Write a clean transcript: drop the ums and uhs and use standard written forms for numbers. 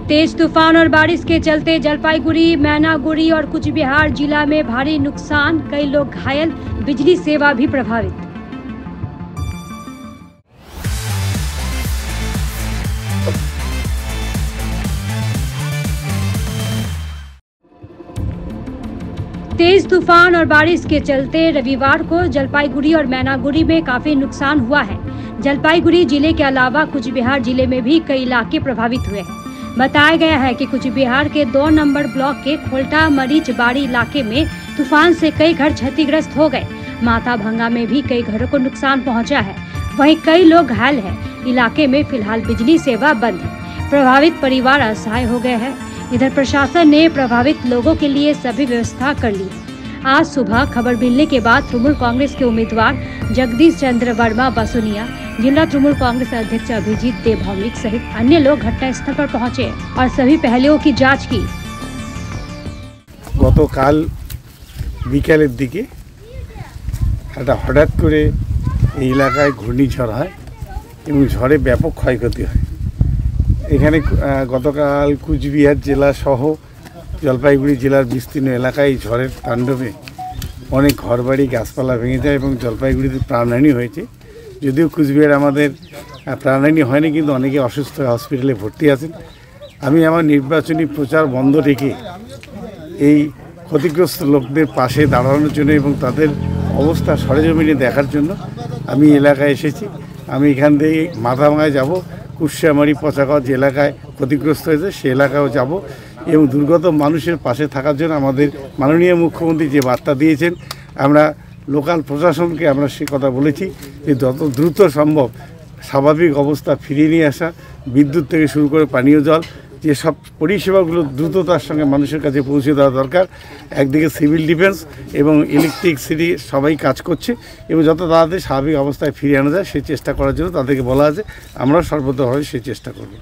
तेज तूफान और बारिश के चलते जलपाईगुड़ी, मैनागुड़ी और कुछ बिहार जिला में भारी नुकसान, कई लोग घायल, बिजली सेवा भी प्रभावित। तेज तूफान और बारिश के चलते रविवार को जलपाईगुड़ी और मैनागुड़ी में काफी नुकसान हुआ है। जलपाईगुड़ी जिले के अलावा कुछ बिहार जिले में भी कई इलाके प्रभावित हुए हैं। बताया गया है कि कुछ बिहार के 2 नंबर ब्लॉक के खोल्टा मरीच बाड़ी इलाके में तूफान से कई घर क्षतिग्रस्त हो गए। माता भंगा में भी कई घरों को नुकसान पहुंचा है। वहीं कई लोग घायल हैं। इलाके में फिलहाल बिजली सेवा बंद है। प्रभावित परिवार असहाय हो गए हैं। इधर प्रशासन ने प्रभावित लोगों के लिए सभी व्यवस्था कर ली। आज सुबह खबर मिलने के बाद तृणमूल कांग्रेस के उम्मीदवार जगदीश चंद्र वर्मा बसुनिया, जिला तृणमूल कांग्रेस अध्यक्ष अभिजीत देव भौमिक सहित अन्य लोग घटनास्थल पर पहुंचे और सभी पहलुओं की जांच की। गतकाल बिकालेर दिके हठाৎ করে এই এলাকায় ঘূর্ণিঝড় হয় এবং ঝড়ে ব্যাপক ক্ষয়ক্ষতি হয়। এখানে গতকাল কুচবিহার জেলা সহ জলপাইগুড়ি জেলার বিস্তীর্ণ এলাকায় ঝড়ের তাণ্ডবে অনেক ঘরবাড়ি গাছপালা ভেঙে যায় এবং জলপাইগুড়িতে প্রাণহানি হয়েছে। যদিও কুচবিহার আমাদের প্রাণহানি হয়নি, কিন্তু অনেকে অসুস্থ হয়ে হসপিটালে ভর্তি আছেন। আমি আমার নির্বাচনী প্রচার বন্ধ রেখে এই ক্ষতিগ্রস্ত লোকদের পাশে দাঁড়ানোর জন্য এবং তাদের অবস্থা সরেজমিনে দেখার জন্য আমি এলাকায় এসেছি। আমি এখান থেকে মাথাভাঙায় যাব, কুশিয়ামারি পচাগড় যে এলাকায় ক্ষতিগ্রস্ত হয়েছে সে এলাকায়ও যাব এবং দুর্গত মানুষের পাশে থাকার জন্য আমাদের মাননীয় মুখ্যমন্ত্রী যে বার্তা দিয়েছেন, আমরা লোকাল প্রশাসনকে আমরা সে কথা বলেছি যে যত দ্রুত সম্ভব স্বাভাবিক অবস্থা ফিরিয়ে নিয়ে আসা, বিদ্যুৎ থেকে শুরু করে পানীয় জল, যে সব পরিষেবাগুলো দ্রুততার সঙ্গে মানুষের কাছে পৌঁছে দেওয়া দরকার। একদিকে সিভিল ডিফেন্স এবং ইলেকট্রিসিটি সবাই কাজ করছে এবং যত তাড়াতাড়ি স্বাভাবিক অবস্থায় ফিরিয়ে আনা যায় সেই চেষ্টা করার জন্য তাদেরকে বলা আছে। আমরাও সর্বতভাবে সেই চেষ্টা করব।